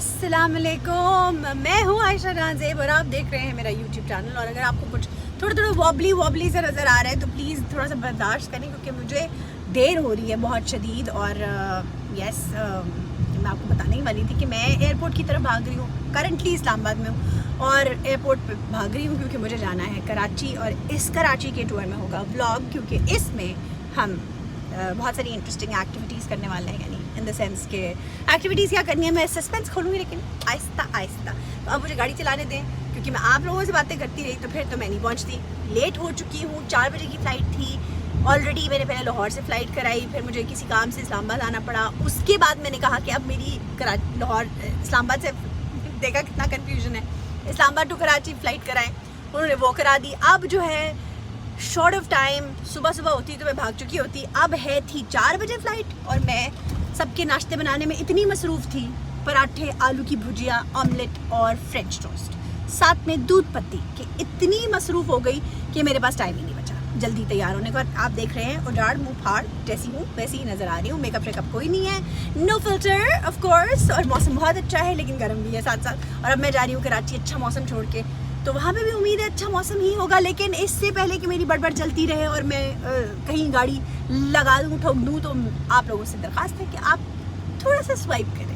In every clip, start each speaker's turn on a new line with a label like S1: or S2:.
S1: अस्सलाम वालेकुम, मैं हूँ आयशा राज़ेब और आप देख रहे हैं मेरा यूट्यूब चैनल। और अगर आपको कुछ थोड़ा वॉबली से नज़र आ रहा है तो प्लीज़ थोड़ा सा बर्दाश्त करें, क्योंकि मुझे देर हो रही है बहुत शदीद। और मैं आपको बताने ही वाली थी कि मैं एयरपोर्ट की तरफ भाग रही हूँ। करंटली इस्लामाबाद में हूँ और एयरपोर्ट पे भाग रही हूँ क्योंकि मुझे जाना है कराची। और इस कराची के टूर में होगा व्लॉग, क्योंकि इसमें हम बहुत सारी इंटरेस्टिंग एक्टिविटीज़ करने वाले हैं। यानी इन द सेंस के एक्टिविटीज़ क्या करनी है मैं सस्पेंस खोलूँगी, लेकिन आहिस्ता आहिस्ता। तो अब मुझे गाड़ी चलाने दें, क्योंकि मैं आप लोगों से बातें करती रही तो फिर तो मैं नहीं पहुँचती। लेट हो चुकी हूँ, 4 बजे की फ़्लाइट थी ऑलरेडी। मैंने पहले लाहौर से फ़्लाइट कराई, फिर मुझे किसी काम से इस्लामाबाद आना पड़ा। उसके बाद मैंने कहा कि अब मेरी लाहौर इस्लामाबाद से, देखा कितना कन्फ्यूजन है, इस्लामाबाद टू कराची फ़्लाइट कराएँ, उन्होंने वो करा दी। अब जो है शॉर्ट ऑफ टाइम, सुबह होती तो मैं भाग चुकी होती। अब थी 4 बजे फ़्लाइट और मैं सबके नाश्ते बनाने में इतनी मसरूफ़ थी, पराठे, आलू की भुजिया, ऑमलेट और फ्रेंच टोस्ट, साथ में दूध पत्ती, कि इतनी मसरूफ़ हो गई कि मेरे पास टाइम ही नहीं बचा जल्दी तैयार होने का। आप देख रहे हैं उजाड़ मुँह फाड़ जैसी हूँ वैसी ही नज़र आ रही हूँ। मेकअप वेकअप कोई नहीं है, नो फिल्टर ऑफ कोर्स। और मौसम बहुत अच्छा है लेकिन गर्म भी है साथ साथ। और अब मैं जा रही हूँ कराची अच्छा मौसम छोड़ के, तो वहाँ पे भी उम्मीद है अच्छा मौसम ही होगा। लेकिन इससे पहले कि मेरी बड़बड़ चलती रहे और मैं कहीं गाड़ी लगा दूँ, ठोक दूँ, तो आप लोगों से दरख्वास्त है कि आप थोड़ा सा स्वाइप करें।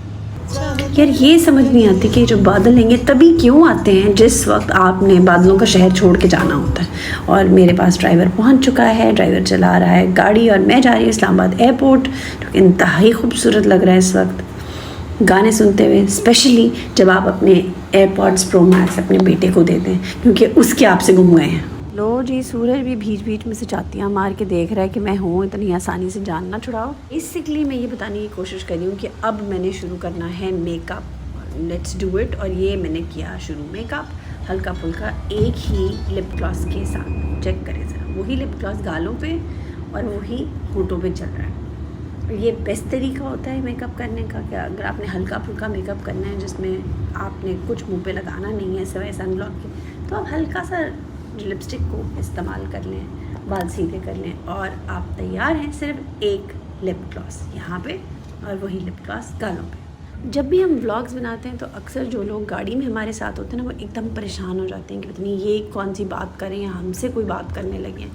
S2: यार ये समझ नहीं आती कि जो बादल लेंगे तभी क्यों आते हैं जिस वक्त आपने बादलों का शहर छोड़ के जाना होता है। और मेरे पास ड्राइवर पहुंच चुका है, ड्राइवर चला रहा है गाड़ी और मैं जा रही हूँ इस्लामाबाद एयरपोर्ट, जो कि इंतहाई खूबसूरत लग रहा है इस वक्त गाने सुनते हुए। स्पेशली जब आप अपने एयरपॉड्स प्रो मैक्स अपने बेटे को देते हैं, क्योंकि उसके आपसे गुम गए हैं। लो जी, सूरज भी बीच में से चातियाँ मार के देख रहा है कि मैं हूँ, इतनी आसानी से जान ना छुड़ाओ। बेसिकली मैं ये बताने की कोशिश कर रही हूँ कि अब मैंने शुरू करना है मेकअप, लेट्स डू इट। और ये मैंने किया शुरू मेकअप हल्का फुल्का एक ही लिप ग्लॉस के साथ। चेक करें ज़रा, वही लिप ग्लॉस गालों पे और वही होठों पे चल रहा है। ये बेस्ट तरीका होता है मेकअप करने का कि अगर आपने हल्का फुल्का मेकअप करना है जिसमें आपने कुछ मुंह पे लगाना नहीं है सिवाय सनब्लॉक के, तो आप हल्का सा लिपस्टिक को इस्तेमाल कर लें, बाल सीधे कर लें और आप तैयार हैं। सिर्फ एक लिप ग्लॉस यहाँ पे और वही लिप ग्लॉस गालों पे। जब भी हम व्लॉग्स बनाते हैं तो अक्सर जो लोग गाड़ी में हमारे साथ होते हैं ना, वो एकदम परेशान हो जाते हैं कि पता नहीं ये कौन सी बात करें या हमसे कोई बात करने लगे।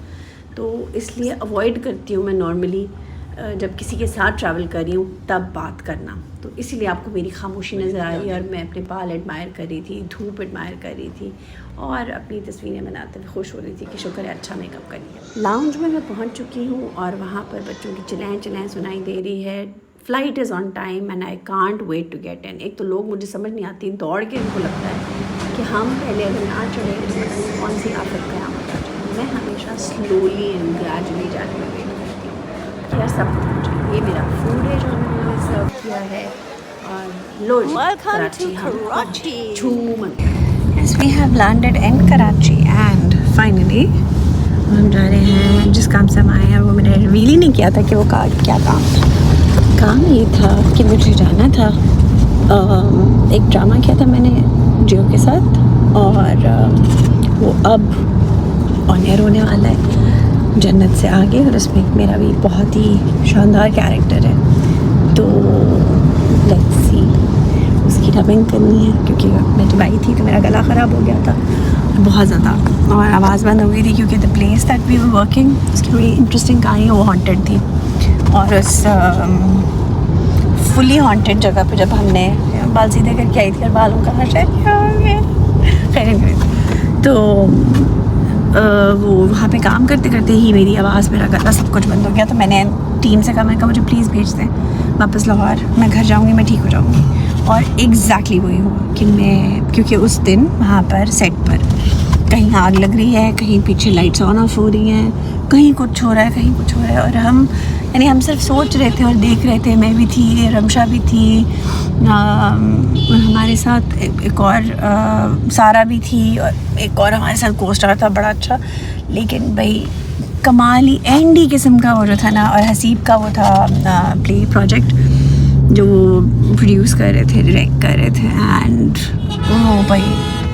S2: तो इसलिए अवॉइड करती हूँ मैं नॉर्मली जब किसी के साथ ट्रैवल कर रही हूँ तब बात करना। तो इसीलिए आपको मेरी खामोशी नज़र आ रही है। और मैं अपने बाल एडमायर कर रही थी, धूप एडमायर कर रही थी और अपनी तस्वीरें बनाते हुए खुश हो रही थी कि शुक्र है अच्छा मेकअप कर लिया। लाउंज में मैं पहुँच चुकी हूँ और वहाँ पर बच्चों की चिल्लाएँ सुनाई दे रही है। Flight is on time and I can't wait to get in. एक तो लोग मुझे समझ नहीं आती, दौड़ के उनको लगता है कि हम पहले अगर ना चढ़े तो पता नहीं कौन सी आफत क़यामत आ जाए। मैं हमेशा स्लोली एंड ग्रेजुअली जाने में वेट करती हूँ। यार सब कुछ ये मेरा फूड है जो उन्होंने सर्व किया है। और लो
S1: Welcome to Karachi.
S2: Yes, we have landed in Karachi and finally हम जा रहे हैं जिस काम से हम आए हैं। वो मैंने रिवील ही नहीं किया था कि वो क्या काम था। काम ये था कि मुझे जाना था, एक ड्रामा किया था मैंने जियो के साथ और वो अब ऑन एयर होने वाला है जन्नत से आगे, और उसमें मेरा भी बहुत ही शानदार कैरेक्टर है। तो लेट्स सी, उसकी डबिंग करनी है क्योंकि मैं जब आई थी तो मेरा गला ख़राब हो गया था बहुत ज़्यादा और आवाज़ बंद हो गई थी, क्योंकि the place that we were working, उसकी बड़ी इंटरेस्टिंग कहानी है, वो हॉन्टेड थी। और उस फुली हॉन्टेड जगह पे जब हमने बाल सीधे करके आई थी और बालों का नशा खैर, तो वो वहाँ पे काम करते करते ही मेरी आवाज़, मेरा गला सब कुछ बंद हो गया। तो मैंने टीम से कहा, मैं मुझे प्लीज़ भेज दें वापस लाहौर, मैं घर जाऊँगी, मैं ठीक हो जाऊँगी। और एग्जैक्टली वही हुआ कि मैं, क्योंकि उस दिन वहाँ पर सेट पर कहीं आग लग रही है, कहीं पीछे लाइट्स ऑन ऑफ हो रही हैं, कहीं कुछ हो रहा है, कहीं कुछ हो रहा है। और हम सिर्फ सोच रहे थे और देख रहे थे। मैं भी थी, रमशा भी थी, हमारे साथ एक और सारा भी थी, और एक और हमारे साथ को स्टार था बड़ा अच्छा। लेकिन भाई कमाल ही एंडी किस्म का वो जो था ना, और हसीब का वो था प्ले प्रोजेक्ट जो प्रोड्यूस कर रहे थे, डायरेक्ट कर रहे थे। एंड ओह भाई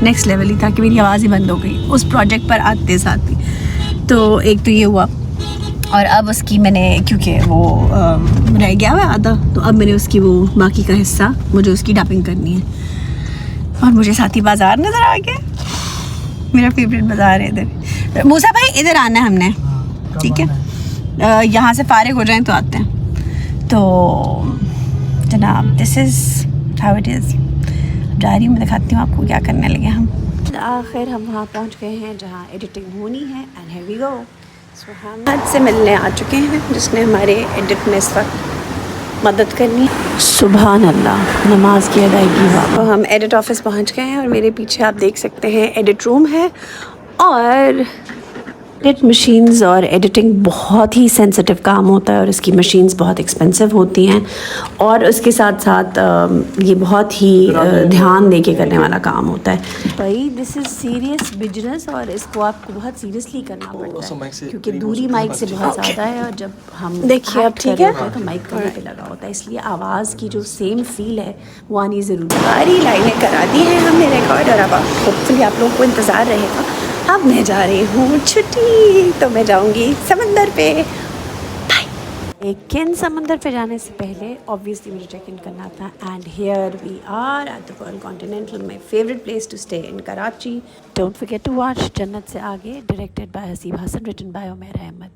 S2: नेक्स्ट लेवल ही था कि मेरी आवाज़ ही बंद हो गई उस प्रोजेक्ट पर आते साथ ही। तो एक तो ये हुआ,
S1: और अब उसकी मैंने, क्योंकि वो रह गया हुआ आधा, तो अब मैंने उसकी वो बाकी का हिस्सा मुझे उसकी डैपिंग करनी है। और मुझे साथी बाज़ार नज़र आ गया, मेरा फेवरेट बाज़ार है इधर। मूसा भाई इधर आना है हमने, ठीक है, यहाँ से फारिग हो जाएं तो आते हैं। तो जनाब this is how it is. जा रही हूँ, मैं दिखाती हूँ आपको क्या करने लगे हम।
S2: आखिर हम वहाँ पहुँच गए हैं जहाँ एडिटिंग होनी है एंड हियर वी गो। सो हम आज से मिलने आ चुके हैं जिसने हमारे एडिट में इस वक्त मदद करनी है। सुभान अल्लाह, नमाज की अदायगी हुआ। तो हम एडिट ऑफिस पहुँच गए हैं और मेरे पीछे आप देख सकते हैं एडिट रूम है। और एडिट मशीन्स और एडिटिंग बहुत ही सेंसिटिव काम होता है और इसकी मशीन्स बहुत एक्सपेंसिव होती हैं और उसके साथ साथ ये बहुत ही ध्यान दे के करने वाला काम होता है। भाई दिस इज़ सीरियस बिजनेस और इसको आपको बहुत सीरियसली करना पड़ता है क्योंकि दूरी माइक से बहुत ज़्यादा है और जब हम
S1: देखिए अब ठीक है
S2: तो माइक कहीं पे लगा होता है, इसलिए आवाज़ की जो सेम फील है वो आनी ज़रूरी है। सारी लाइनें करा दी हैं हमने रिकॉर्ड और अब होपफुली आप लोगों को इंतज़ार रहेगा। अब मैं जा रही हूँ छुट्टी, तो मैं जाऊँगी समंदर पे। लेकिन समंदर पे जाने से पहले ऑब्वियसली मुझे चेक इन करना था and here we are at the Pearl Continental, my favourite place to stay in Karachi. Don't forget to watch Jannat Se Aage, directed by Haseeb Hasan, written by Umair Ahmad.